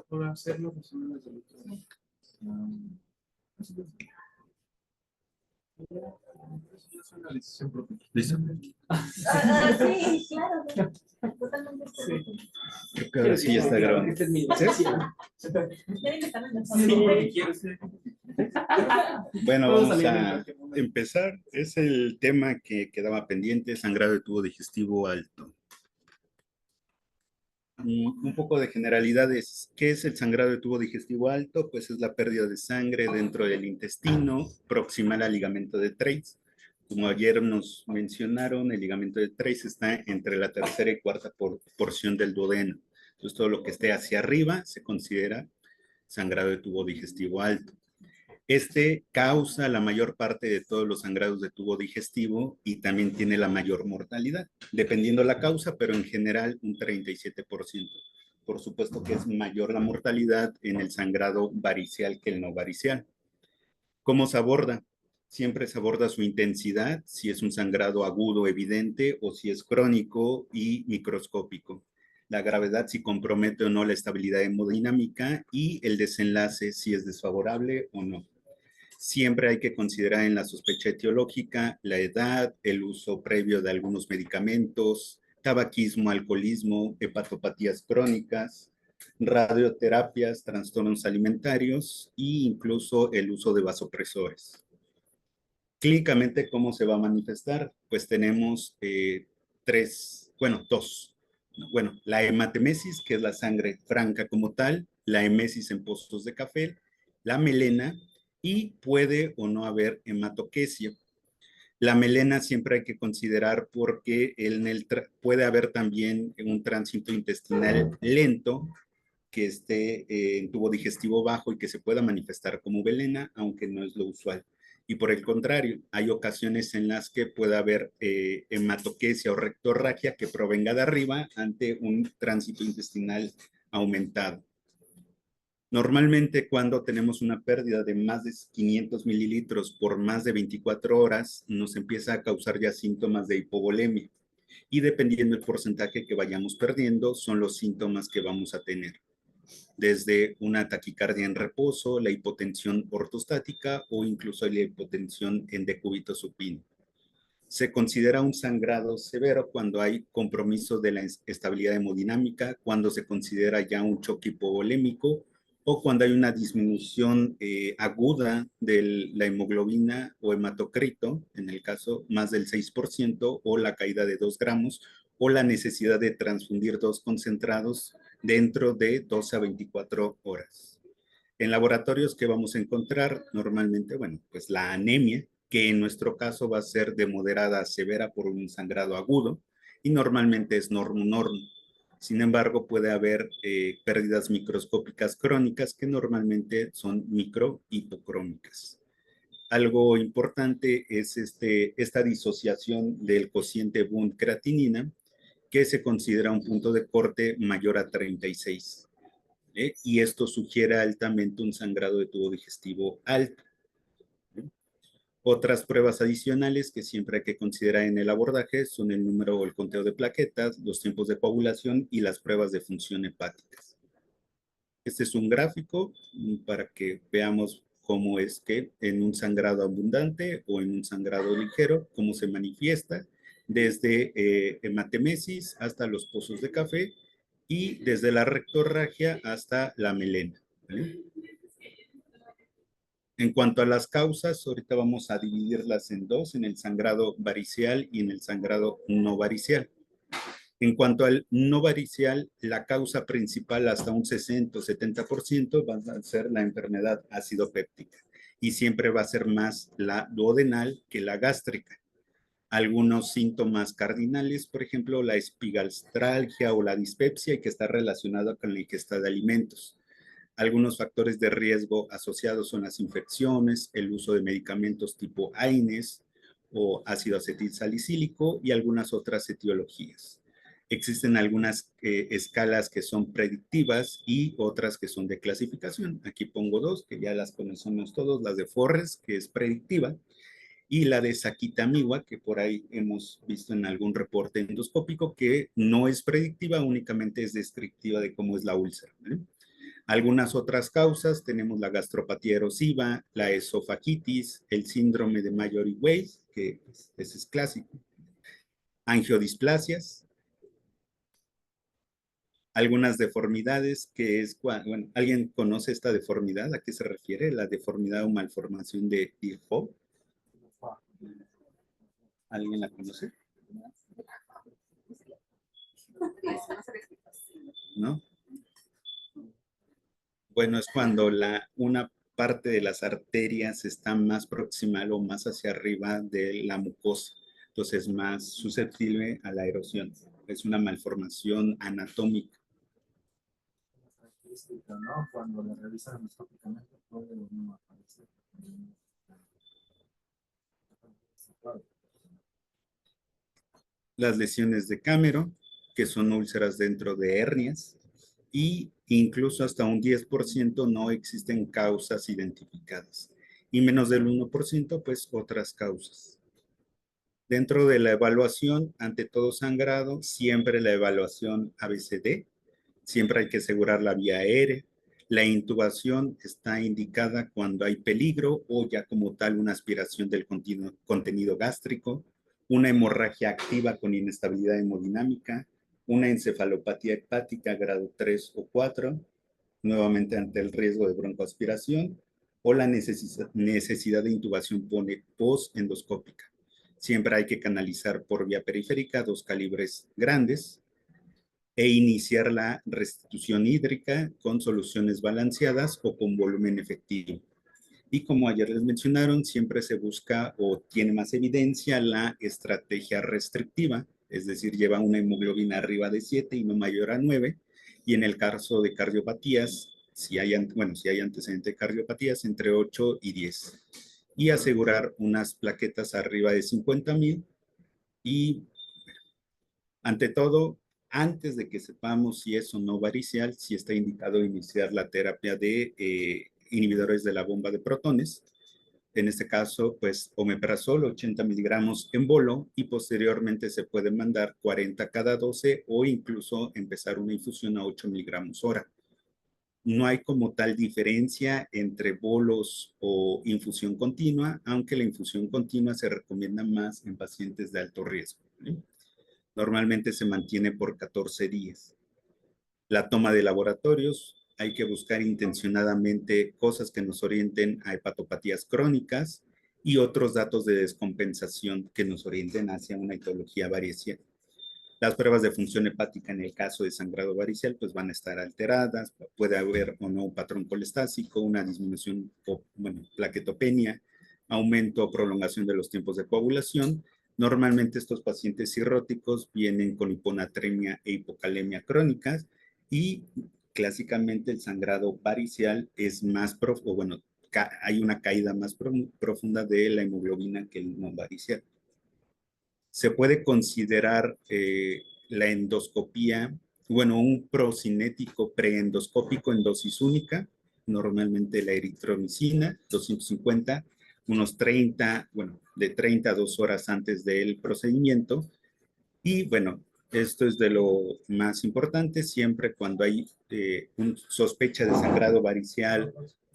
Por hacerlo, pues son las de ¿Listo? Sí, claro. Totalmente. Sí. Creo que ahora sí ya está grabando. Esta es mi sesión. Tienen que estar en el Sí, quiero ser. Bueno, vamos a empezar. Es el tema que quedaba pendiente, sangrado de tubo digestivo alto. Un poco de generalidades. ¿Qué es el sangrado de tubo digestivo alto? Pues es la pérdida de sangre dentro del intestino proximal al ligamento de Treitz. Como ayer nos mencionaron, el ligamento de Treitz está entre la tercera y cuarta porción del duodeno. Entonces, todo lo que esté hacia arriba se considera sangrado de tubo digestivo alto. Este causa la mayor parte de todos los sangrados de tubo digestivo y también tiene la mayor mortalidad, dependiendo la causa, pero en general un 37%. Por supuesto que es mayor la mortalidad en el sangrado varicial que el no varicial. ¿Cómo se aborda? Siempre se aborda su intensidad, si es un sangrado agudo evidente o si es crónico y microscópico. La gravedad, si compromete o no la estabilidad hemodinámica y el desenlace, si es desfavorable o no. Siempre hay que considerar en la sospecha etiológica la edad, el uso previo de algunos medicamentos, tabaquismo, alcoholismo, hepatopatías crónicas, radioterapias, trastornos alimentarios e incluso el uso de vasopresores. Clínicamente, ¿cómo se va a manifestar? Pues tenemos dos. Bueno, la hematemesis, que es la sangre franca como tal, la emesis en pozos de café, la melena y puede o no haber hematoquesia. La melena siempre hay que considerar porque puede haber también un tránsito intestinal lento que esté en tubo digestivo bajo y que se pueda manifestar como melena, aunque no es lo usual. Y por el contrario, hay ocasiones en las que puede haber hematoquesia o rectorragia que provenga de arriba ante un tránsito intestinal aumentado. Normalmente cuando tenemos una pérdida de más de 500 mililitros por más de 24 horas, nos empieza a causar ya síntomas de hipovolemia. Y dependiendo del porcentaje que vayamos perdiendo, son los síntomas que vamos a tener. Desde una taquicardia en reposo, la hipotensión ortostática o incluso la hipotensión en decúbito supino. Se considera un sangrado severo cuando hay compromiso de la estabilidad hemodinámica, cuando se considera ya un choque hipovolémico o cuando hay una disminución aguda de la hemoglobina o hematocrito, en el caso más del 6%, o la caída de 2 gramos, o la necesidad de transfundir dos concentrados dentro de 12 a 24 horas. En laboratorios que vamos a encontrar normalmente, bueno, pues la anemia, que en nuestro caso va a ser de moderada a severa por un sangrado agudo y normalmente es normo-normo. Sin embargo, puede haber pérdidas microscópicas crónicas que normalmente son micro-hipocrómicas. Algo importante es esta disociación del cociente Bund-creatinina, que se considera un punto de corte mayor a 36. Y esto sugiere altamente un sangrado de tubo digestivo alto. Otras pruebas adicionales que siempre hay que considerar en el abordaje son el número o el conteo de plaquetas, los tiempos de coagulación y las pruebas de función hepáticas. Este es un gráfico para que veamos cómo es que en un sangrado abundante o en un sangrado ligero, cómo se manifiesta desde hematemesis hasta los pozos de café y desde la rectorragia hasta la melena. ¿Vale? En cuanto a las causas, ahorita vamos a dividirlas en dos, en el sangrado varicial y en el sangrado no varicial. En cuanto al no varicial, la causa principal hasta un 60 o 70% va a ser la enfermedad ácido péptica y siempre va a ser más la duodenal que la gástrica. Algunos síntomas cardinales, por ejemplo, la epigastralgia o la dispepsia, y que está relacionada con la ingesta de alimentos. Algunos factores de riesgo asociados son las infecciones, el uso de medicamentos tipo AINES o ácido acetilsalicílico y algunas otras etiologías. Existen algunas escalas que son predictivas y otras que son de clasificación. Aquí pongo dos, que ya las conocemos todos, las de Forrest, que es predictiva, y la de Saquitamiwa, que por ahí hemos visto en algún reporte endoscópico, que no es predictiva, únicamente es descriptiva de cómo es la úlcera, ¿vale? Algunas otras causas, tenemos la gastropatía erosiva, la esofagitis, el síndrome de Mallory-Weiss, que ese es clásico, angiodisplasias, algunas deformidades, que es, bueno, ¿alguien conoce esta deformidad? ¿A qué se refiere? La deformidad o malformación de Irhoff. ¿Alguien la conoce? ¿No? Bueno, es cuando una parte de las arterias está más proximal o más hacia arriba de la mucosa, entonces es más susceptible a la erosión. Es una malformación anatómica. ¿No? Cuando la revisan endoscópicamente puede no aparecer. Las lesiones de Camero, que son úlceras dentro de hernias, y incluso hasta un 10% no existen causas identificadas, y menos del 1%, pues otras causas. Dentro de la evaluación, ante todo sangrado, siempre la evaluación ABCD, siempre hay que asegurar la vía aérea. La intubación está indicada cuando hay peligro o ya como tal una aspiración del contenido gástrico, una hemorragia activa con inestabilidad hemodinámica, una encefalopatía hepática grado 3 o 4, nuevamente ante el riesgo de broncoaspiración, o la necesidad de intubación post-endoscópica. Siempre hay que canalizar por vía periférica 2 calibres grandes e iniciar la restitución hídrica con soluciones balanceadas o con volumen efectivo. Y como ayer les mencionaron, siempre se busca o tiene más evidencia la estrategia restrictiva, es decir, lleva una hemoglobina arriba de 7 y no mayor a 9. Y en el caso de cardiopatías, si hay antecedente de cardiopatías, entre 8 y 10. Y asegurar unas plaquetas arriba de 50,000. Y ante todo, antes de que sepamos si es o no varicial, si está indicado iniciar la terapia de inhibidores de la bomba de protones. En este caso, pues omeprazol 80 miligramos en bolo, y posteriormente se puede mandar 40 cada 12 o incluso empezar una infusión a 8 miligramos hora. No hay como tal diferencia entre bolos o infusión continua, aunque la infusión continua se recomienda más en pacientes de alto riesgo, ¿sí? Normalmente se mantiene por 14 días. La toma de laboratorios, hay que buscar intencionadamente cosas que nos orienten a hepatopatías crónicas y otros datos de descompensación que nos orienten hacia una etiología varicial. Las pruebas de función hepática en el caso de sangrado varicial pues van a estar alteradas, puede haber o no un patrón colestásico, una disminución o, plaquetopenia, aumento o prolongación de los tiempos de coagulación. Normalmente estos pacientes cirróticos vienen con hiponatremia e hipocalemia crónicas, y clásicamente el sangrado varicial es más profundo, hay una caída más profunda de la hemoglobina que el no varicial. Se puede considerar la endoscopía, un procinético preendoscópico en dosis única, normalmente la eritromicina, 250, unos 30, de 30 a 2 horas antes del procedimiento. Y esto es de lo más importante, siempre cuando hay sospecha de sangrado varicial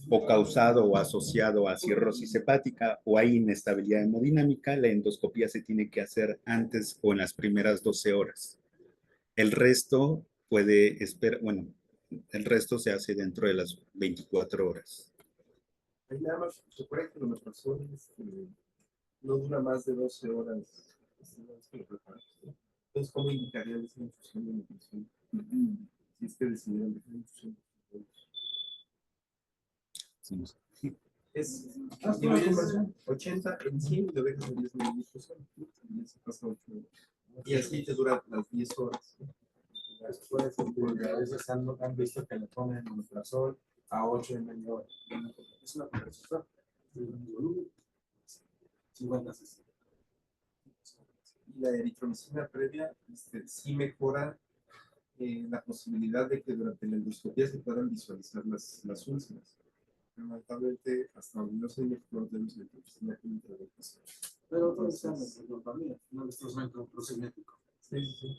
o causado o asociado a cirrosis hepática o hay inestabilidad hemodinámica, la endoscopía se tiene que hacer antes o en las primeras 12 horas. El resto puede esperar, el resto se hace dentro de las 24 horas. Ahí nada más, recuerda que lo omeprazol no dura más de 12 horas. Entonces, ¿cómo indicarían esa infusión de nutrición? Si es que decidieron dejar infusión. Es una conversión, 80 en 100 y lo dejas en 10 mililitros. Y se pasa 8 horas. Y así te dura las 10 horas. Después, porque a veces han visto que le ponen omeprazol a 8 en media hora. Es una conversión. 50-60. Y la eritromicina previa sí mejora la posibilidad de que durante la endoscopia se puedan visualizar las úlceras. lamentablemente, hasta donde no soy doctor de los médicos, es la clínica de educación. Pero todos estamos en la familia, no nuestro centro procedimiento. Sí, sí, sí.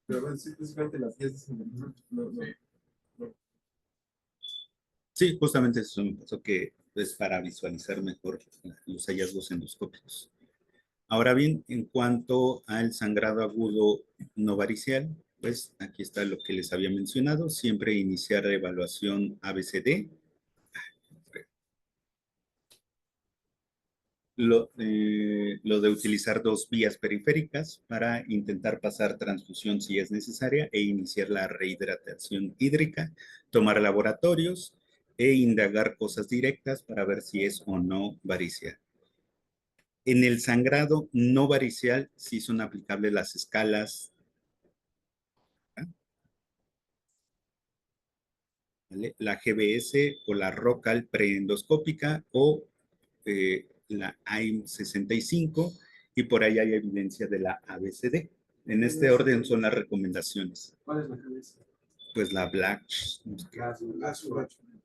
Pero bueno, sí, principalmente las 10 de no, no. Sí, justamente eso es un paso que es para visualizar mejor los hallazgos endoscópicos. Ahora bien, en cuanto al sangrado agudo no varicial, pues aquí está lo que les había mencionado, siempre iniciar la evaluación ABCD. Lo de utilizar dos vías periféricas para intentar pasar transfusión si es necesaria e iniciar la rehidratación hídrica, tomar laboratorios e indagar cosas directas para ver si es o no varicial. En el sangrado no varicial sí son aplicables las escalas, ¿vale? La GBS o la ROCAL preendoscópica o la AIM-65 y por ahí hay evidencia de la ABCD. En este orden son las recomendaciones. ¿Cuál es la cabeza? Pues la Black,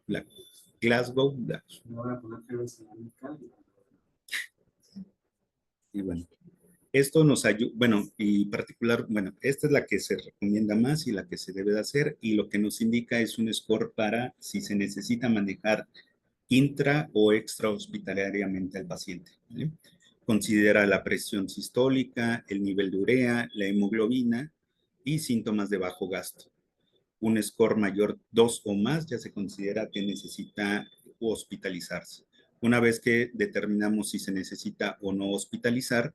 la Glasgow Black. Me voy a poner cabeza en la mica. Y bueno, esto nos ayuda, bueno, y particular, bueno, esta es la que se recomienda más y la que se debe de hacer y lo que nos indica es un score para si se necesita manejar intra o extra hospitalariamente al paciente, ¿vale? Considera la presión sistólica, el nivel de urea, la hemoglobina y síntomas de bajo gasto. Un score mayor 2 o más ya se considera que necesita hospitalizarse. Una vez que determinamos si se necesita o no hospitalizar,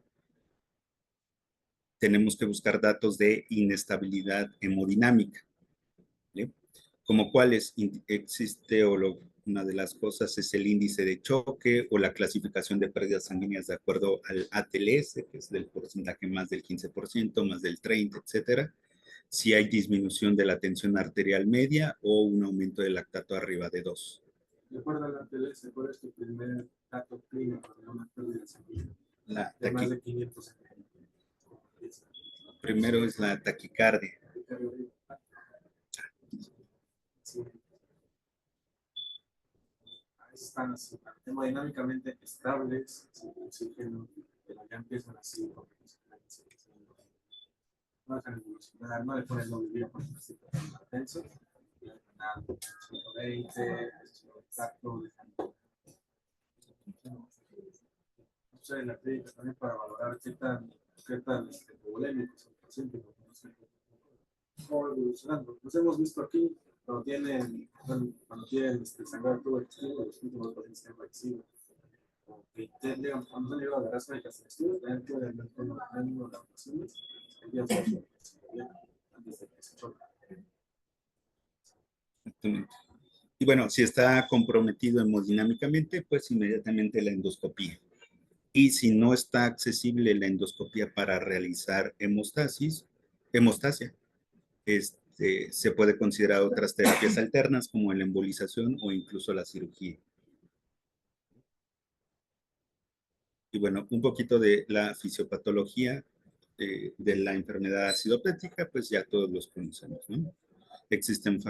tenemos que buscar datos de inestabilidad hemodinámica, ¿vale? Como cuáles existe una de las cosas es el índice de choque o la clasificación de pérdidas sanguíneas de acuerdo al ATLS, que es del porcentaje más del 15%, más del 30%, etcétera. Si hay disminución de la tensión arterial media o un aumento del lactato arriba de 2. De acuerdo a la ATLS, ¿cuál es tu primer dato clínico de una pérdida sanguínea? La De más de 500 ml. Primero es la taquicardia. Sí. Ahí están así, hemodinámicamente estables, sin oxígeno, pero ya empiezan así. No dejan evolucionar, no le ponen doble vía porque así está tenso. 120, exacto, no sé, la clínica también para valorar qué tan polémico es el paciente, porque no sé cómo va evolucionando. Nos hemos visto aquí, cuando tienen sangrado tubo excesivo, los últimos pacientes que han fallecido. Digamos, cuando han llegado a las médicas en estudios, también pueden ver con el ánimo de las ocasiones, antes de que se choque. Exactamente. Y bueno, si está comprometido hemodinámicamente, pues inmediatamente la endoscopía. Y si no está accesible la endoscopía para realizar hemostasia, se puede considerar otras terapias alternas como la embolización o incluso la cirugía. Y bueno, un poquito de la fisiopatología de la enfermedad acidopética, pues ya todos los conocemos, ¿no? Existen,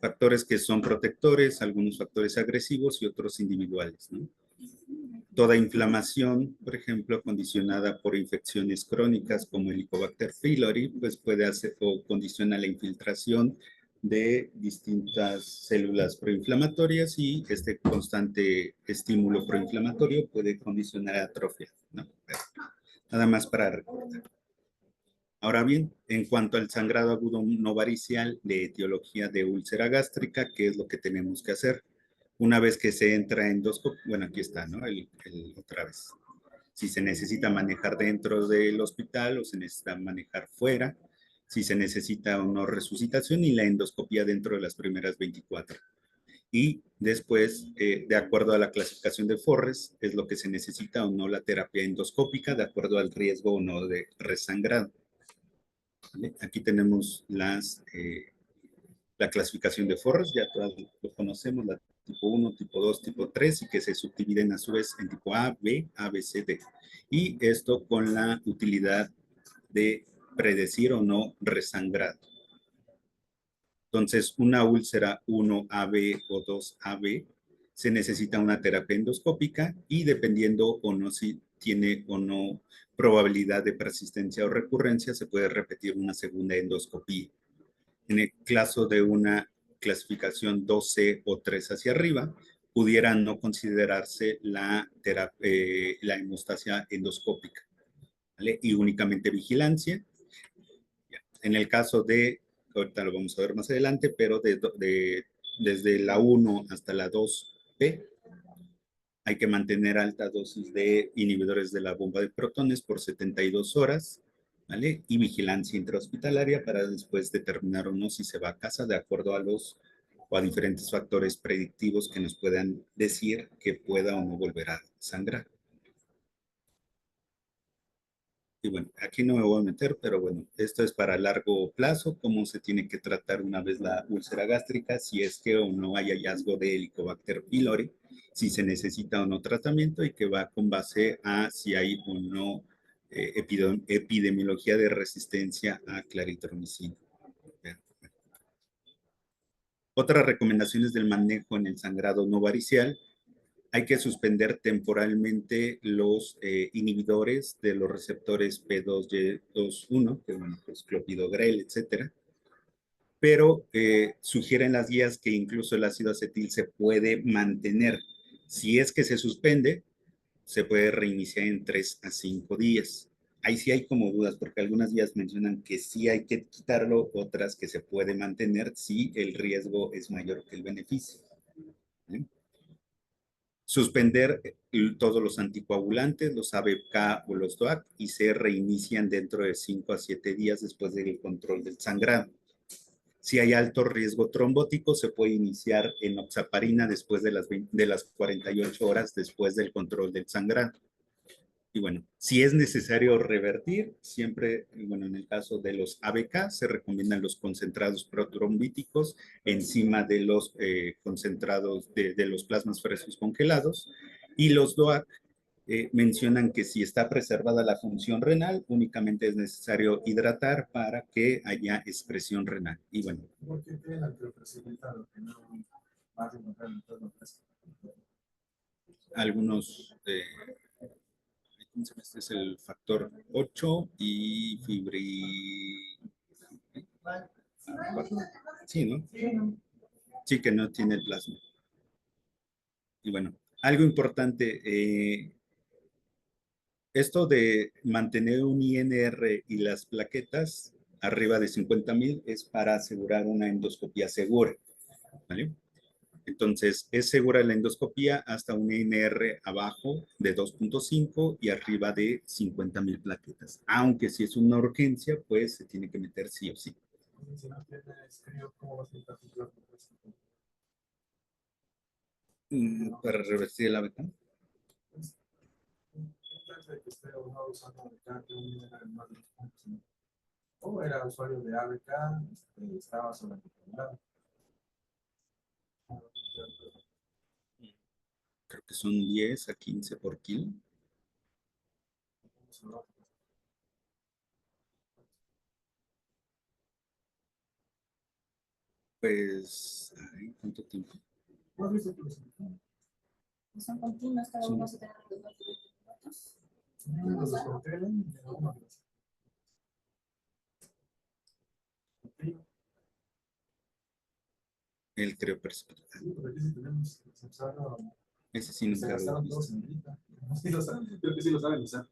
factores que son protectores, algunos factores agresivos y otros individuales, ¿no? Toda inflamación, por ejemplo, condicionada por infecciones crónicas como el Helicobacter pylori, pues puede hacer o condiciona la infiltración de distintas células proinflamatorias y este constante estímulo proinflamatorio puede condicionar atrofia, ¿no? Nada más para recordar. Ahora bien, en cuanto al sangrado agudo no varicial de etiología de úlcera gástrica, ¿qué es lo que tenemos que hacer? Una vez que se entra en endoscopia, bueno, aquí está, ¿no? Otra vez. Si se necesita manejar dentro del hospital o se necesita manejar fuera, si se necesita o no resucitación y la endoscopia dentro de las primeras 24. Y después, de acuerdo a la clasificación de Forres, es lo que se necesita o no la terapia endoscópica, de acuerdo al riesgo o no de resangrado. ¿Vale? Aquí tenemos la clasificación de Forres, ya todos lo conocemos, la tipo 1, tipo 2, tipo 3, y que se subdividen a su vez en tipo A, B, A, B, C, D. Y esto con la utilidad de predecir o no resangrado. Entonces, una úlcera 1AB o 2AB se necesita una terapia endoscópica y dependiendo o no si tiene o no probabilidad de persistencia o recurrencia, se puede repetir una segunda endoscopía. En el caso de una clasificación 2C o 3 hacia arriba, pudiera no considerarse la hemostasia endoscópica, ¿vale? Y únicamente vigilancia. En el caso de, ahorita lo vamos a ver más adelante, pero desde la 1 hasta la 2B, hay que mantener alta dosis de inhibidores de la bomba de protones por 72 horas, ¿vale? Y vigilancia intrahospitalaria para después determinar o no si se va a casa de acuerdo a los o a diferentes factores predictivos que nos puedan decir que pueda o no volver a sangrar. Y bueno, aquí no me voy a meter, pero bueno, esto es para largo plazo, cómo se tiene que tratar una vez la úlcera gástrica, si es que o no hay hallazgo de Helicobacter pylori, si se necesita o no tratamiento y que va con base a si hay o no epidemiología de resistencia a claritromicina. Otras recomendaciones del manejo en el sangrado no varicial: hay que suspender temporalmente los inhibidores de los receptores P2Y21, que bueno, pues clopidogrel, etcétera. Pero sugieren las guías que incluso el ácido acetil se puede mantener. Si es que se suspende, se puede reiniciar en 3 a 5 días. Ahí sí hay como dudas, porque algunas guías mencionan que sí hay que quitarlo, otras que se puede mantener si el riesgo es mayor que el beneficio. ¿Sí? Suspender todos los anticoagulantes, los ABK o los DOAC, y se reinician dentro de 5 a 7 días después del control del sangrado. Si hay alto riesgo trombótico, se puede iniciar enoxaparina después de las 48 horas después del control del sangrado. Y bueno, si es necesario revertir, siempre, bueno, en el caso de los ABK, se recomiendan los concentrados protrombíticos encima de los concentrados de los plasmas frescos congelados. Y los DOAC mencionan que si está preservada la función renal, únicamente es necesario hidratar para que haya excreción renal. Y bueno. ¿Por qué tienen el que precipita lo que no vas a encontrar en todos los casos? Algunos... este es el factor 8 y Sí, ¿no? Sí, que no tiene el plasma. Y bueno, algo importante, esto de mantener un INR y las plaquetas arriba de 50,000 es para asegurar una endoscopía segura, ¿vale? Entonces, es segura la endoscopía hasta un INR abajo de 2.5 y arriba de 50,000 plaquetas. Aunque si es una urgencia, pues se tiene que meter sí o sí. Si no tienes frío, ¿cómo vas a quitar tu plasma? Para revertir el ABK. Que esté no usando ABK, que un era más de los puntos, ¿no? O era usuario de ABK, estaba sobrecargado. Creo que son 10 a 15 por kilo. Pues, ay, ¿cuánto tiempo? Son continuos, cada uno se tiene los minutos. El crioprecipital. Ese sí nunca lo he visto. Creo que sí lo saben usar.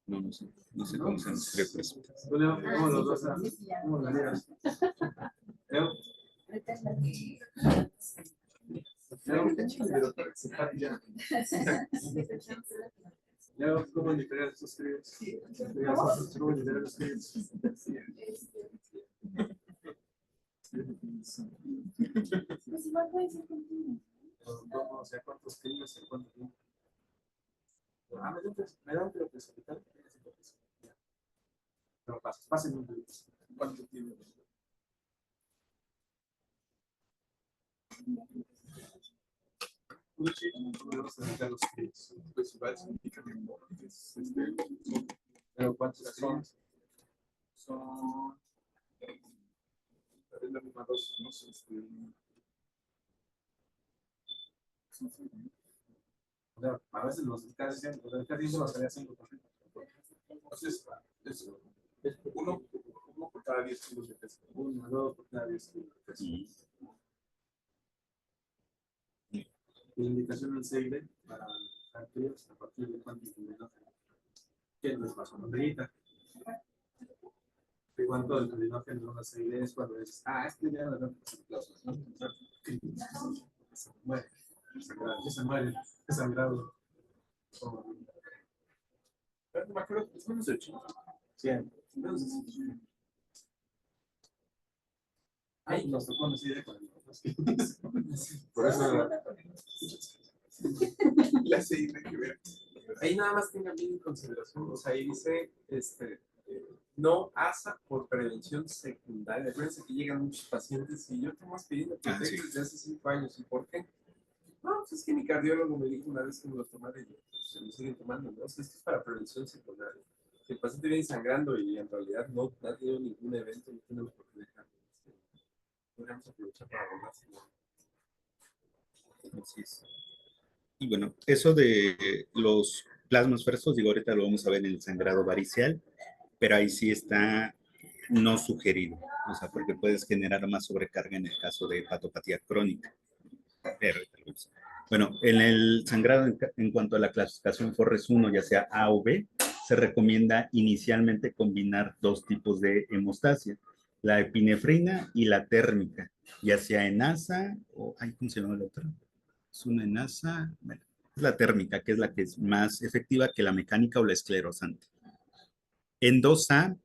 No, no sé. No sé cómo se llama el crioprecipital. ¿Cómo los dos? ¿Cómo lo harías? ¿Cómo literar esos críos? ¿Cómo literar esos críos? Pues igual puede ser continuo. O sea, ¿cuántos críos en cuánto tiempo? Me da un crioprecipital. Pero pasen un poquito. ¿Cuánto tiempo? Pero ¿cuántos son? Son es la misma dosis, ¿no? O sea, a veces los casi siempre, o sea, casi siempre nos salía 5%. Entonces, es uno por cada 10 kilos de peso. Uno, dos por cada 10 kilos de peso. La indicación del CID para actividades a partir de cuánto hidrógeno. ¿Qué les pasó? ¿Banderita? ¿De cuánto el hidrógeno no CID es cuando dices, este ya no da plazos, ¿no? Bueno, se muere, es sangrado. Me acuerdo, es menos de 80. 100. Menos de 100. Ay, nos tocó no sé de 40. Por eso La CI hay que ver. Ahí nada más tengan bien en consideración, o sea, ahí dice, no ASA por prevención secundaria. Acuérdense que llegan muchos pacientes y yo tengo más pidiendo Sí. desde hace 5 años. ¿Y por qué? No, pues es que mi cardiólogo me dijo una vez que me lo tomara y pues, se lo siguen tomando, ¿no? O sea, esto es para prevención secundaria. Si el paciente viene sangrando y en realidad no ha tenido ningún evento, no tenemos por qué dejarlo. Podríamos aprovechar para abordarse. Así es. Y bueno, eso de los plasmas frescos, digo, ahorita lo vamos a ver en el sangrado varicial, pero ahí sí está no sugerido, o sea, porque puedes generar más sobrecarga en el caso de hepatopatía crónica. Bueno, en el sangrado, en cuanto a la clasificación Forres 1, ya sea A o B, se recomienda inicialmente combinar dos tipos de hemostasia, la epinefrina y la térmica, ya sea en ASA o, ¿cómo se llama la otra? Es una en ASA, bueno, es la térmica, que es la que es más efectiva que la mecánica o la esclerosante. En 2A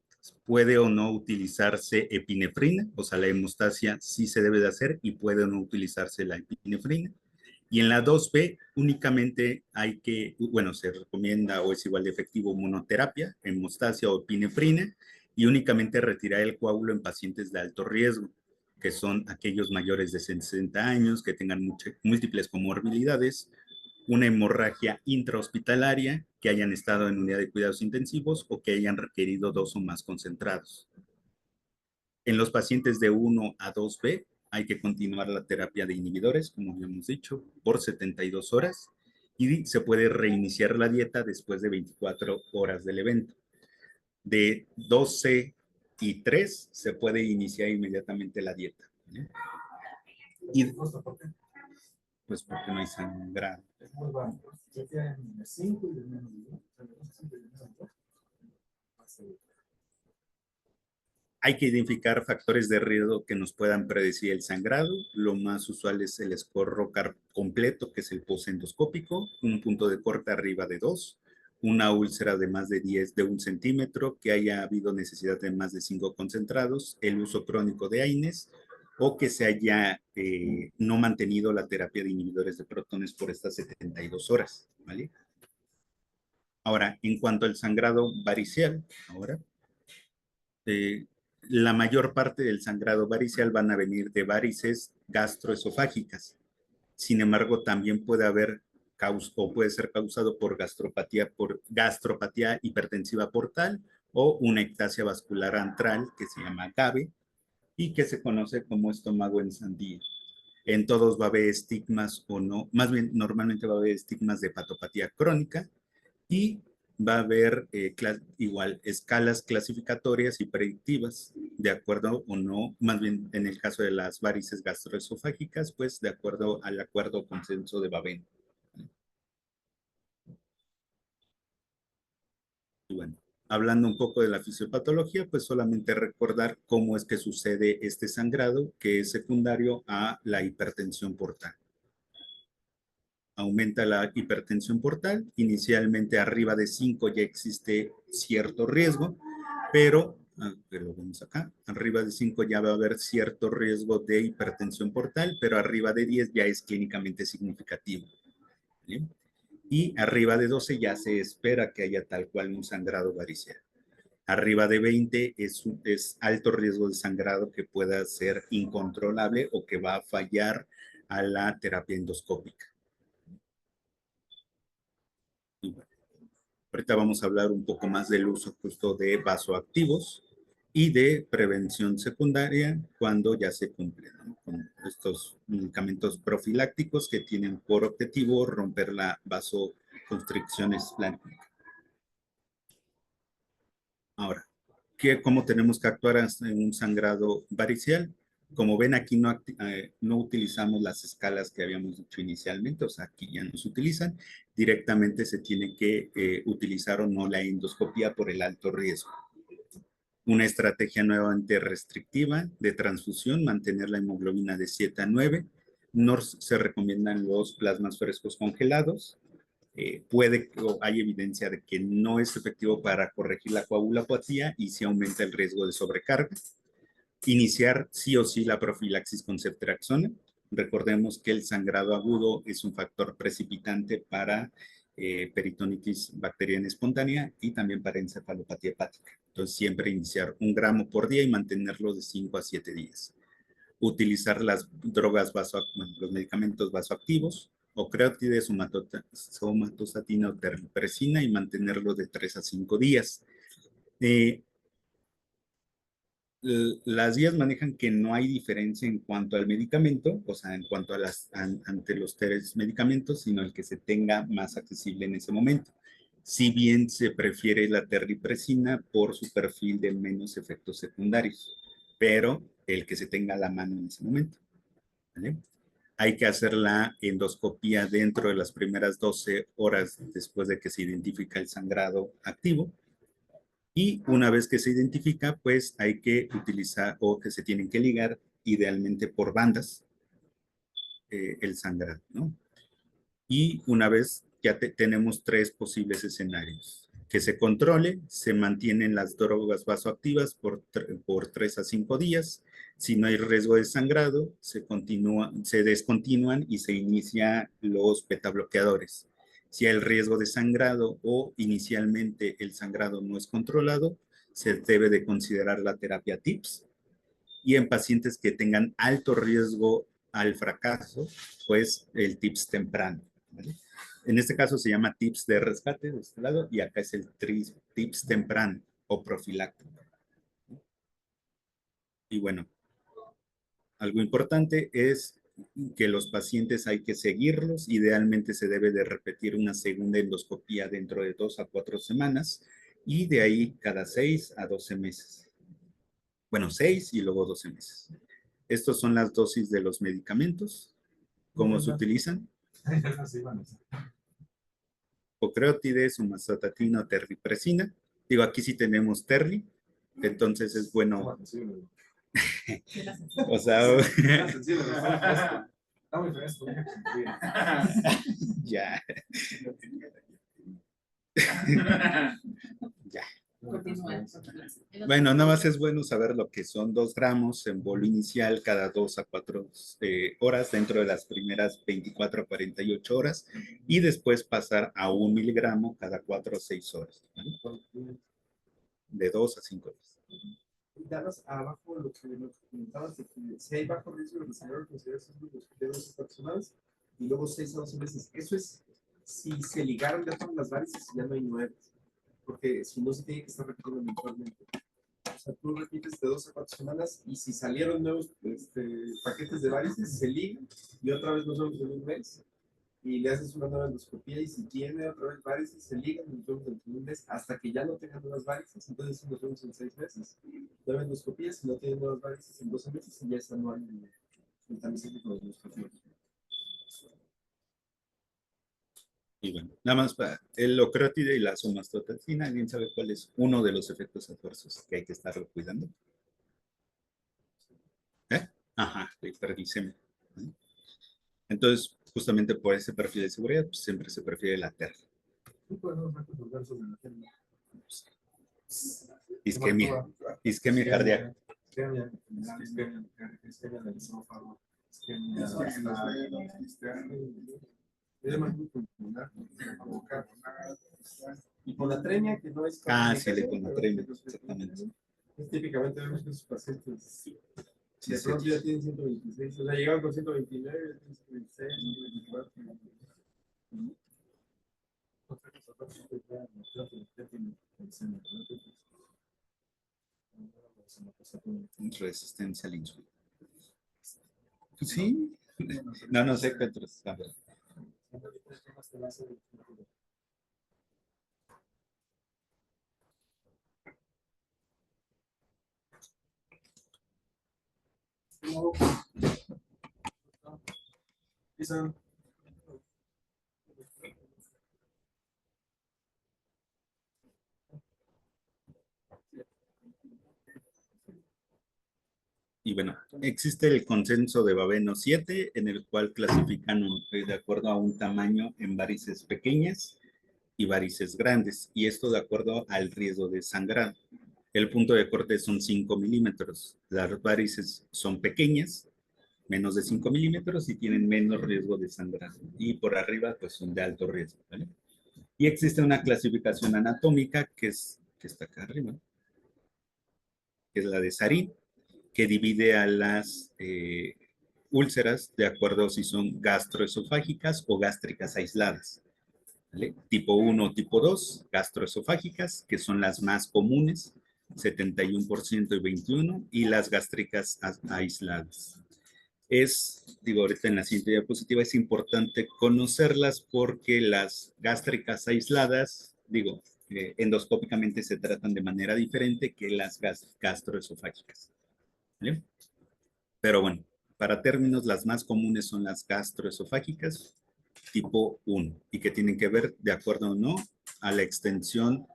puede o no utilizarse epinefrina, o sea, la hemostasia sí se debe de hacer y puede o no utilizarse la epinefrina. Y en la 2B únicamente hay que, bueno, se recomienda o es igual de efectivo monoterapia, hemostasia o epinefrina, y únicamente retirar el coágulo en pacientes de alto riesgo, que son aquellos mayores de 60 años, que tengan múltiples comorbilidades, una hemorragia intrahospitalaria, que hayan estado en unidad de cuidados intensivos o que hayan requerido 2 o más concentrados. En los pacientes de 1 a 2B hay que continuar la terapia de inhibidores, como habíamos dicho, por 72 horas y se puede reiniciar la dieta después de 24 horas del evento. De 12 y 3 se puede iniciar inmediatamente la dieta. Y pues porque no hay sangrado. es muy bajo. Yo tienen 5 y de menos 2. Hay que identificar factores de riesgo que nos puedan predecir el sangrado. Lo más usual es el score ROCAR completo, que es el posendoscópico, un punto de corte arriba de 2, una úlcera de más de 1 centímetro, que haya habido necesidad de más de 5 concentrados, el uso crónico de AINES o que se haya no mantenido la terapia de inhibidores de protones por estas 72 horas, ¿vale? Ahora, en cuanto al sangrado varicial, la mayor parte del sangrado varicial van a venir de varices gastroesofágicas. Sin embargo, también puede haber o puede ser causado por gastropatía hipertensiva portal o una ectasia vascular antral que se llama GAVE y que se conoce como estómago en sandía. En todos va a haber estigmas o no, más bien normalmente va a haber estigmas de hepatopatía crónica y va a haber igual escalas clasificatorias y predictivas, de acuerdo o no, más bien en el caso de las varices gastroesofágicas, pues de acuerdo al acuerdo consenso de Babén. Y bueno, hablando un poco de la fisiopatología, pues solamente recordar cómo es que sucede este sangrado, que es secundario a la hipertensión portal. Aumenta la hipertensión portal, inicialmente arriba de 5 ya existe cierto riesgo, pero lo vemos acá, arriba de 5 ya va a haber cierto riesgo de hipertensión portal, pero arriba de 10 ya es clínicamente significativo. ¿Bien? Y arriba de 12 ya se espera que haya tal cual un sangrado varicial. Arriba de 20 es alto riesgo de sangrado que pueda ser incontrolable o que va a fallar a la terapia endoscópica. Y bueno, ahorita vamos a hablar un poco más del uso justo de vasoactivos y de prevención secundaria cuando ya se cumple, ¿no? Con estos medicamentos profilácticos que tienen por objetivo romper la vasoconstricción espláncnica. Ahora, ¿cómo tenemos que actuar en un sangrado varicial? Como ven, aquí no utilizamos las escalas que habíamos dicho inicialmente, o sea, aquí ya no se utilizan. Directamente se tiene que utilizar o no la endoscopía por el alto riesgo. Una estrategia nuevamente restrictiva de transfusión, mantener la hemoglobina de 7 a 9. No se recomiendan los plasmas frescos congelados. Hay evidencia de que no es efectivo para corregir la coagulopatía y sí aumenta el riesgo de sobrecarga. Iniciar sí o sí la profilaxis con ceftriaxona. Recordemos que el sangrado agudo es un factor precipitante para peritonitis bacteriana espontánea y también para encefalopatía hepática. Entonces, siempre iniciar 1 gramo por día y mantenerlo de 5 a 7 días. Utilizar las drogas los medicamentos vasoactivos, ocreotide, somatostatina o terlipresina y mantenerlo de 3 a 5 días. Las guías manejan que no hay diferencia en cuanto al medicamento, o sea, en cuanto a ante los 3 medicamentos, sino el que se tenga más accesible en ese momento. Si bien se prefiere la terlipresina por su perfil de menos efectos secundarios, pero el que se tenga a la mano en ese momento. ¿Vale? Hay que hacer la endoscopía dentro de las primeras 12 horas después de que se identifica el sangrado activo. Y una vez que se identifica, pues hay que utilizar o que se tienen que ligar idealmente por bandas el sangrado, ¿no? Y una vez ya tenemos 3 posibles escenarios. Que se controle, se mantienen las drogas vasoactivas por 3 a 5 días. Si no hay riesgo de sangrado, se descontinúan y se inicia los betabloqueadores. Si hay riesgo de sangrado o inicialmente el sangrado no es controlado, se debe de considerar la terapia TIPS. Y en pacientes que tengan alto riesgo al fracaso, pues el TIPS temprano. ¿Vale? En este caso se llama TIPS de rescate de este lado y acá es el TIPS temprano o profiláctico. Y bueno, algo importante es que los pacientes hay que seguirlos. Idealmente se debe de repetir una segunda endoscopía dentro de 2 a 4 semanas y de ahí cada 6 a 12 meses. Bueno, 6 y luego 12 meses. Estas son las dosis de los medicamentos. ¿Cómo se utilizan? Ocreotide, somatostatina o terlipresina. Digo, aquí sí tenemos terli, entonces es bueno. O sea, Está muy fresco. ya. Ya. Bueno, nada más es bueno saber lo que son 2 gramos en bolo inicial cada 2 a 4 horas dentro de las primeras 24 a 48 horas y después pasar a 1 miligramo cada 4 o 6 horas. ¿Vale? De 2 a 5 horas. Y dabas abajo lo que nos comentabas de que si hay bajo riesgo de desarrollo, consideras grupos de 12 personas y luego 6 a 12 meses. Eso es si se ligaron ya todas las varices y ya no hay nuevas. Porque si no se tiene que estar repitiendo mensualmente. O sea, tú repites de 2 a 4 semanas y si salieron nuevos paquetes de varices, se ligan y otra vez nos vemos en un mes y le haces una nueva endoscopía y si tiene otra vez varices, se ligan y nos vemos en un mes hasta que ya no tengan nuevas varices. Entonces nos vemos en 6 meses. Nueva endoscopía, si no tienen nuevas varices en 12 meses y ya está anual en tamizaje con los endoscopios. Y bueno, nada más para el ocreotide y la somatostatina, ¿alguien sabe cuál es uno de los efectos adversos que hay que estarlo cuidando? ¿Eh? Ajá, la hiperglicemia. Entonces, justamente por ese perfil de seguridad, pues siempre se prefiere la terra. Isquemia, isquemia cardíaca. Isquemia del esófago, hiponatremia, que no es. Sí, la hiponatremia, exactamente. Típicamente vemos que sus pacientes Sí, de pronto ya tienen 126, o sea, llegaron con 129, 126, 124. Resistencia a la insulina. Sí. No, no sé qué otros. A ver. Isa, Y bueno, existe el consenso de Babeno 7, en el cual clasifican de acuerdo a un tamaño en varices pequeñas y varices grandes, y esto de acuerdo al riesgo de sangrado. El punto de corte son 5 milímetros. Las varices son pequeñas, menos de 5 milímetros, y tienen menos riesgo de sangrado. Y por arriba, pues son de alto riesgo, ¿vale? Y existe una clasificación anatómica que está acá arriba, que es la de Sarin, que divide a las úlceras de acuerdo si son gastroesofágicas o gástricas aisladas. ¿Vale? Tipo 1 o tipo 2, gastroesofágicas, que son las más comunes, 71% y 21%, y las gástricas aisladas. Digo, ahorita en la siguiente diapositiva es importante conocerlas porque las gástricas aisladas, digo, endoscópicamente se tratan de manera diferente que las gastroesofágicas. ¿Vale? Pero bueno, para términos, las más comunes son las gastroesofágicas tipo 1 y que tienen que ver, de acuerdo o no, a la extensión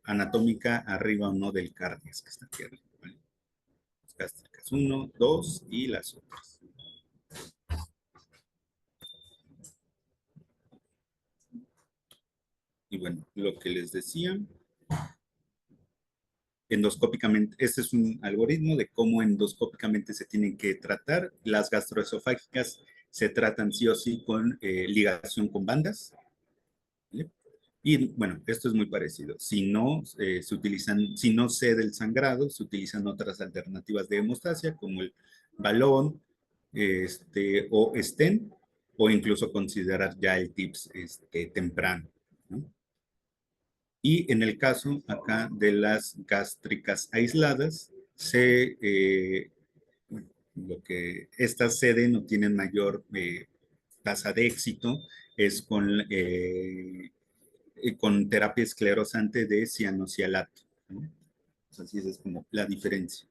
anatómica arriba o no del cardio, que está aquí arriba. ¿Vale? Gástricas 1, 2 y las otras. Y bueno, lo que les decía, endoscópicamente, este es un algoritmo de cómo endoscópicamente se tienen que tratar. Las gastroesofágicas se tratan sí o sí con ligación con bandas. ¿Vale? Y bueno, esto es muy parecido. Si no si no cede el sangrado, se utilizan otras alternativas de hemostasia como el balón, o stent, o incluso considerar ya el TIPS temprano, ¿no? Y en el caso acá de las gástricas aisladas, lo que esta sede no tiene mayor tasa de éxito es con terapia esclerosante de cianocialato, ¿no? Así es como la diferencia.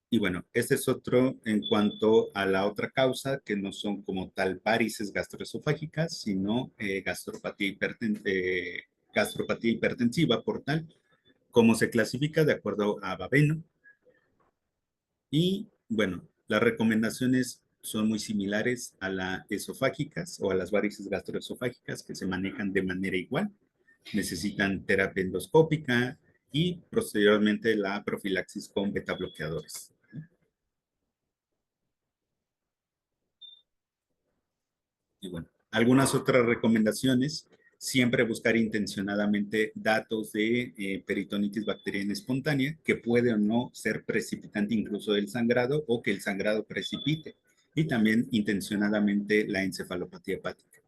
Y bueno, este es otro en cuanto a la otra causa, que no son como tal varices gastroesofágicas, sino gastropatía hipertensiva por tal, como se clasifica de acuerdo a Babeno. Y bueno, las recomendaciones son muy similares a las esofágicas o a las varices gastroesofágicas, que se manejan de manera igual. Necesitan terapia endoscópica y posteriormente la profilaxis con beta bloqueadores. Y bueno, algunas otras recomendaciones, siempre buscar intencionadamente datos de peritonitis bacteriana espontánea, que puede o no ser precipitante incluso del sangrado o que el sangrado precipite. Y también intencionadamente la encefalopatía hepática.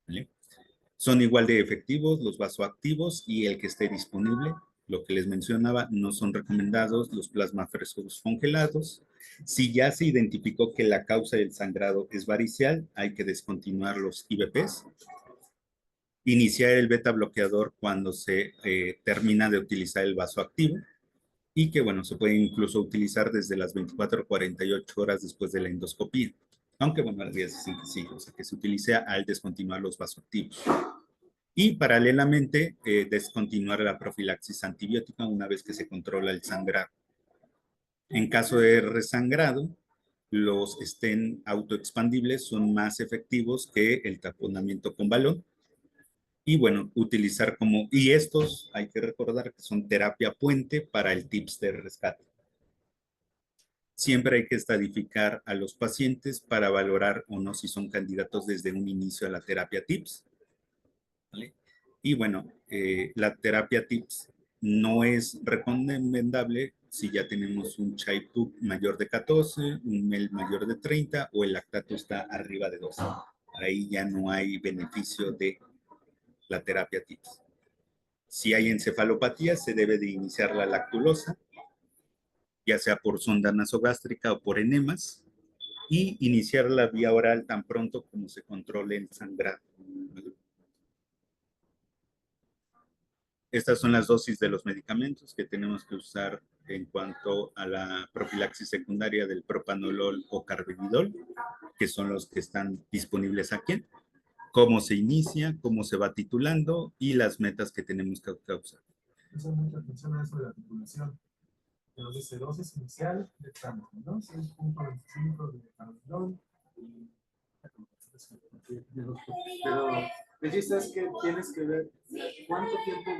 ¿Vale? Son igual de efectivos los vasoactivos y el que esté disponible. Lo que les mencionaba, no son recomendados los plasmafrescos congelados. Si ya se identificó que la causa del sangrado es varicial, hay que descontinuar los IVPs. Iniciar el beta bloqueador cuando se termina de utilizar el vasoactivo y que, bueno, se puede incluso utilizar desde las 24 o 48 horas después de la endoscopía. Aunque, bueno, las días dicen que sí, o sea, que se utilice al descontinuar los vasoactivos. Y paralelamente, descontinuar la profilaxis antibiótica una vez que se controla el sangrado. En caso de resangrado, los stent autoexpandibles son más efectivos que el taponamiento con balón. Y bueno, y estos hay que recordar que son terapia puente para el TIPS de rescate. Siempre hay que estadificar a los pacientes para valorar o no si son candidatos desde un inicio a la terapia TIPS. ¿Vale? Y bueno, la terapia TIPS no es recomendable si ya tenemos un CHI-2 mayor de 14, un MEL mayor de 30 o el lactato está arriba de 12. Ahí ya no hay beneficio de la terapia TIPS. Si hay encefalopatía, se debe de iniciar la lactulosa, ya sea por sonda nasogástrica o por enemas, y iniciar la vía oral tan pronto como se controle el sangrado. Estas son las dosis de los medicamentos que tenemos que usar en cuanto a la profilaxis secundaria del propanolol o carvedilol, que son los que están disponibles aquí. Cómo se inicia, cómo se va titulando y las metas que tenemos que causar. Eso es mucha atención a eso de la titulación. Que nos dice dosis inicial de tramo, ¿no? 6.25 de carvedilol y... Pero el chiste es que tienes que ver cuánto tiempo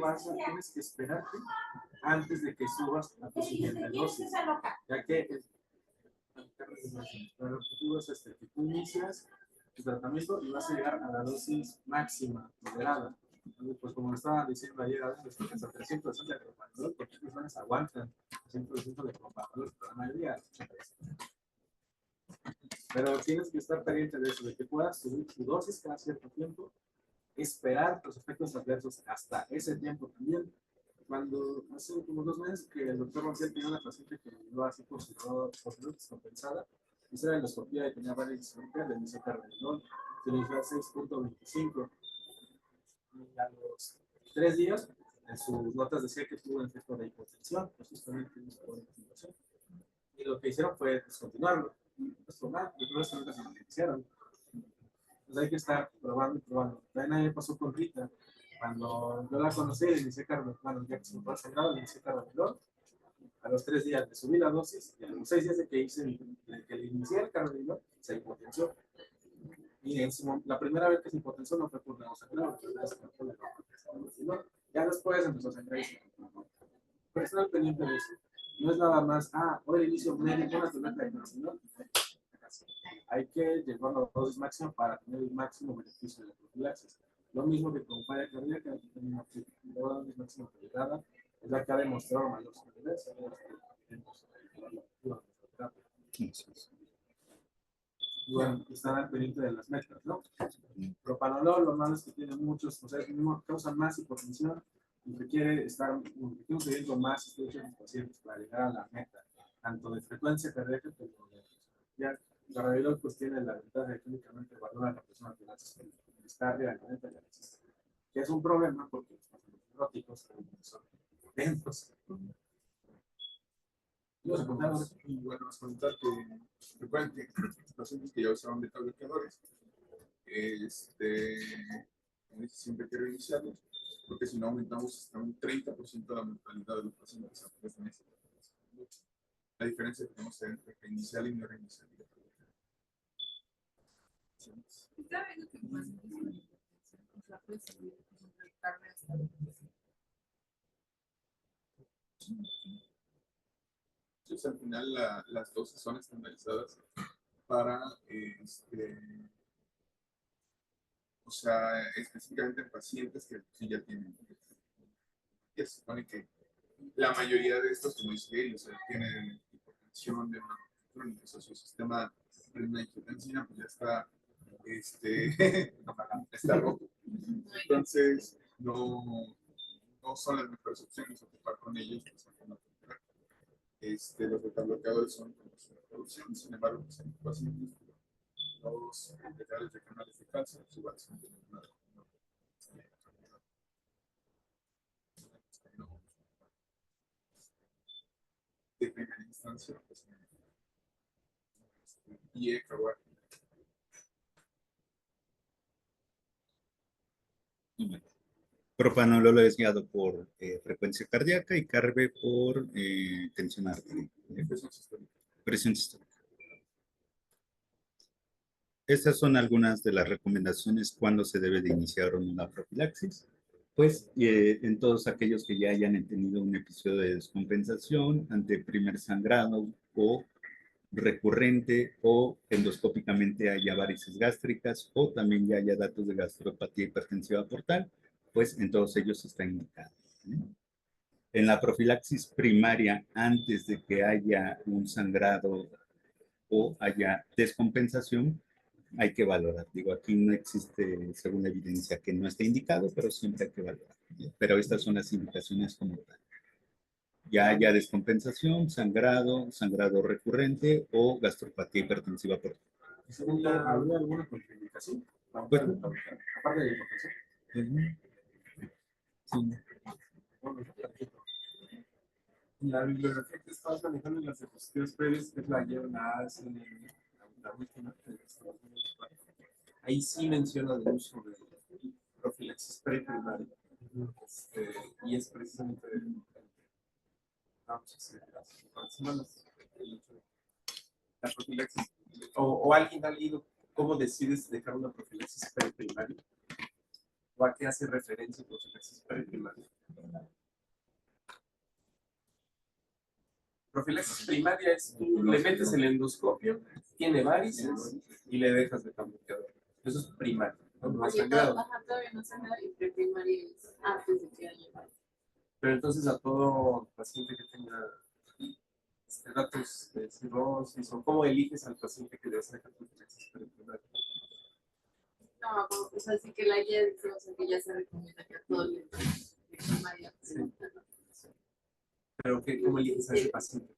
tienes que esperarte antes de que subas a tu siguiente dosis. Ya que el objetivo es que tú inicias tu tratamiento y vas a llegar a la dosis máxima moderada. Pues como estaba diciendo ayer, a veces hasta 300 de propanolol, porque las personas aguantan 100% de propanolol, pero la mayoría. Pero tienes que estar pendiente de eso, de que puedas subir tu dosis cada cierto tiempo, esperar los efectos adversos hasta ese tiempo también. Cuando hace como 2 meses que el doctor Roncier tenía una paciente que llegó así por su descompensada, hizo la endoscopía y tenía varias disfunciones, le hizo carvedilol, se le hizo a 6.25. Y a los 3 días, en sus notas decía que tuvo un efecto de hipotensión, pues justamente por hipotensión. Y lo que hicieron fue descontinuarlo. Pues tomar, y luego se lo hicieron. Pues hay que estar probando y probando. También a mí me pasó con Rita. Cuando yo la conocí, le inicié carvedilol, bueno, ya que se me fue sangrado, le inicié carvedilol. A los 3 días le subí la dosis y a los 6 días de que le inicié el carvedilol, se hipotensió. Y la primera vez que se hipotensió no fue por la sangrado, ya después empezó a sangrar. Pero estar al pendiente de eso. No es nada más, hoy el inicio médico, una tableta de carvedilol. Hay que llevar la dosis máxima para tener el máximo beneficio de la profilaxis. Lo mismo que con falla cardíaca, la dosis máxima tolerada es la que ha demostrado mayor supervivencia. Y bueno, están al pendiente de las metas, ¿no? Propanolol, lo malo es que tiene muchos, o sea, causa más hipotensión y requiere un seguimiento más estrecho en los pacientes para llegar a la meta, tanto de frecuencia cardíaca como de ya. La carvedilol pues tiene la ventaja de que únicamente valora a la persona que nace con discardia al momento de la necesidad, que es un problema porque los pacientes neuróticos son lentos. Y bueno, nos comentar que recuerden que los pacientes que ya usaban beta bloqueadores, siempre quiero iniciarlos, porque si no aumentamos hasta un 30% la mortalidad de los pacientes a través de meses. La diferencia que tenemos entre reinicial y no reinicial. Está viendo que más la puedes conectarme hasta Entonces, al final las dosis son estandarizadas para, o sea, específicamente en pacientes que ya tienen. Ya se supone que la mayoría de estos, como dice él, o sea, tienen hipertensión de una crónica, o sea, su sistema de una hipertensión pues ya está, está roto. Entonces, no son las mejores opciones ocupar con ellos. Los betabloqueadores son como su mejor opción, sin embargo, pues en pacientes los integradores de canales de cáncer, su variación de de primera instancia, pues, y acabar. Propanolol es guiado por frecuencia cardíaca y carbe por tensión arterial. Presión sistólica. Estas son algunas de las recomendaciones cuando se debe de iniciar o no la profilaxis. Pues en todos aquellos que ya hayan tenido un episodio de descompensación ante primer sangrado o recurrente o endoscópicamente haya varices gástricas o también ya haya datos de gastropatía hipertensiva portal, pues en todos ellos está indicado. En la profilaxis primaria, antes de que haya un sangrado o haya descompensación, hay que valorar. Digo, aquí no existe, según la evidencia, que no esté indicado, pero siempre hay que valorar. Pero estas son las indicaciones como tal. Ya descompensación, sangrado recurrente o gastropatía hipertensiva por Segunda, ¿habría alguna contraindicación? Pues, Aparte de la hipotensión. sí. La bibliografía que estabas manejando en las diapositivas previas, que es la lleva la AS, la última. Ahí sí menciona el uso de profilaxis preprimaria. Y es precisamente vamos a hacer las últimas semanas. La profilaxis. O alguien ha leído cómo decides dejar una profilaxis preprimaria. ¿O a qué hace referencia profilaxis preprimaria? Profilaxis primaria es tú le metes el endoscopio, tiene varices y le dejas de cambiador. Eso es primario. No ha Oye, sangrado. ajá, todavía no sangra y preprimaria es antes de que haya varios. Pero entonces a todo paciente que tenga datos de cirrosis o cómo eliges al paciente que debe hacer profilaxis preprimaria. No, o sea, sí que la guía dice, o sea, que ya se recomienda que a todos les den primaria. Sí. Pero ¿cómo eliges a ese paciente?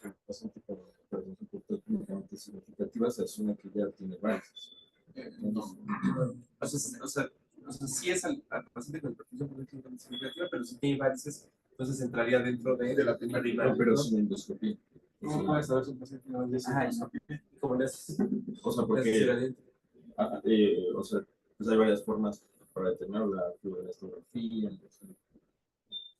El paciente con operación únicamente significativa se asume que ya tiene varices. No. O sea, sí es al paciente con hipertensión significativa, pero si tiene varices, entonces entraría dentro de la primaria. No, pero sin endoscopía. ¿Cómo puedes saber si un paciente tiene varices? ¿Cómo le haces? O sea, ¿Le porque haces ir adentro? o sea, pues hay varias formas para determinar la fibroelastografía,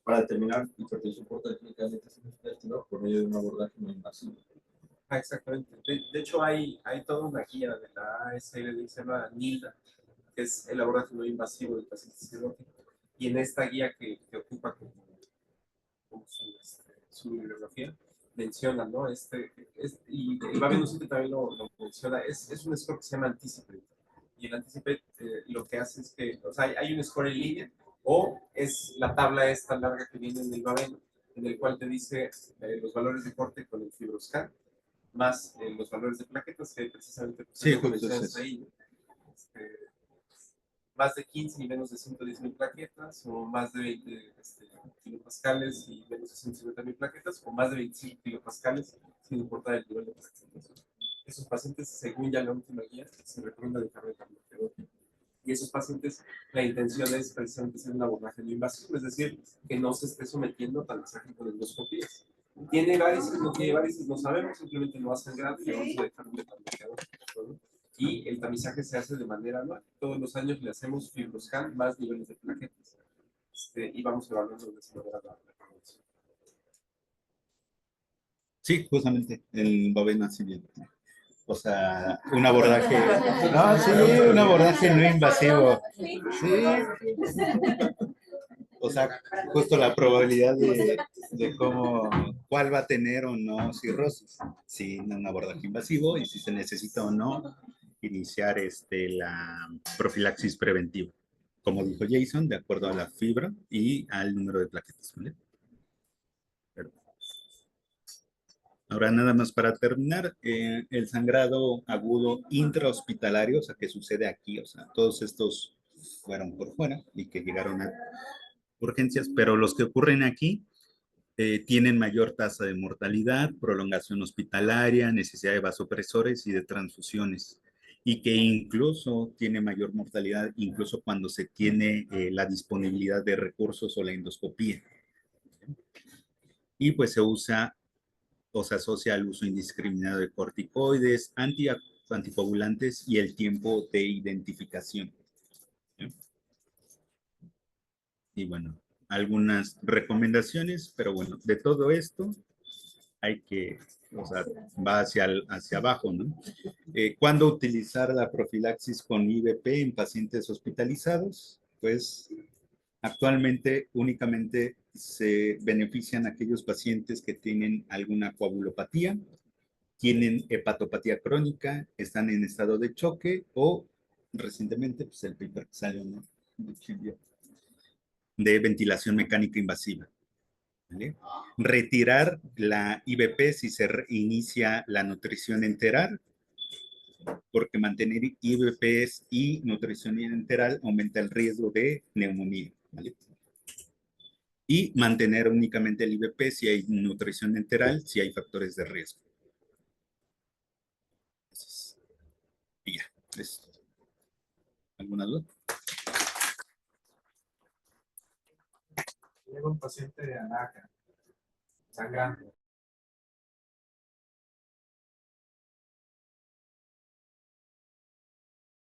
para determinar hipertensión portal clínicamente significativa por medio de un abordaje no invasivo. Ah, exactamente. De hecho, hay toda una guía de la ASL que se llama NILDA, que es el abordaje no invasivo del paciente cirrótico. Y en esta guía que ocupa como su bibliografía, menciona, ¿no? Y el Babeno también lo menciona, es un score que se llama Anticipate. Y el Anticipate lo que hace es que, o sea, hay un score en línea, o es la tabla esta larga que viene en el Babeno, en el cual te dice los valores de corte con el FibroScan, más los valores de plaquetas, que precisamente pues, Sí, es lo que justo es mencionas eso. ahí, ¿no? Más de 15 y menos de 110.000 plaquetas, o más de 20 kilopascales y menos de 150.000 plaquetas, o más de 25 kilopascales, sin importar el nivel de plaquetas. Esos pacientes, según ya la última guía, se recomienda dejar de cambiar. Y esos pacientes, la intención es precisamente hacer un abordaje no invasivo, es decir, que no se esté sometiendo a tamizaje con endoscopías. ¿Tiene varices? No tiene varices, no sabemos, simplemente lo va a sangrar y vamos a dejar de cambiar. Y el tamizaje se hace de manera anual. Todos los años le hacemos FibroScan más niveles de plaquetas. Y vamos evaluando de esa manera la prevención. Sí, justamente el Babeno así bien. O sea, un abordaje, no, sí, un abordaje no invasivo. Sí. O sea, justo la probabilidad de cómo, cuál va a tener o no cirrosis. Sí, un abordaje invasivo y si se necesita o no iniciar la profilaxis preventiva. Como dijo Jason, de acuerdo a la fibra y al número de plaquetas. ¿Vale? Ahora nada más para terminar, el sangrado agudo intrahospitalario, o sea, que sucede aquí, o sea, todos estos fueron por fuera y que llegaron a urgencias, pero los que ocurren aquí tienen mayor tasa de mortalidad, prolongación hospitalaria, necesidad de vasopresores y de transfusiones, y que incluso tiene mayor mortalidad, incluso cuando se tiene la disponibilidad de recursos o la endoscopía. Y pues se usa o se asocia al uso indiscriminado de corticoides, anticoagulantes y el tiempo de identificación. Y bueno, algunas recomendaciones, pero bueno, de todo esto hay que, o sea, va hacia abajo, ¿no? ¿Cuándo utilizar la profilaxis con IVP en pacientes hospitalizados? Pues actualmente únicamente se benefician aquellos pacientes que tienen alguna coagulopatía, tienen hepatopatía crónica, están en estado de choque o recientemente pues el paper que salió, ¿no? De ventilación mecánica invasiva. ¿vale? Retirar la IVP si se inicia la nutrición enteral, porque mantener IVPs y nutrición enteral aumenta el riesgo de neumonía, ¿vale? Y mantener únicamente el IVP si hay nutrición enteral, si hay factores de riesgo. Y ya, ¿alguna duda? Llega un paciente de ANACA, sangrando,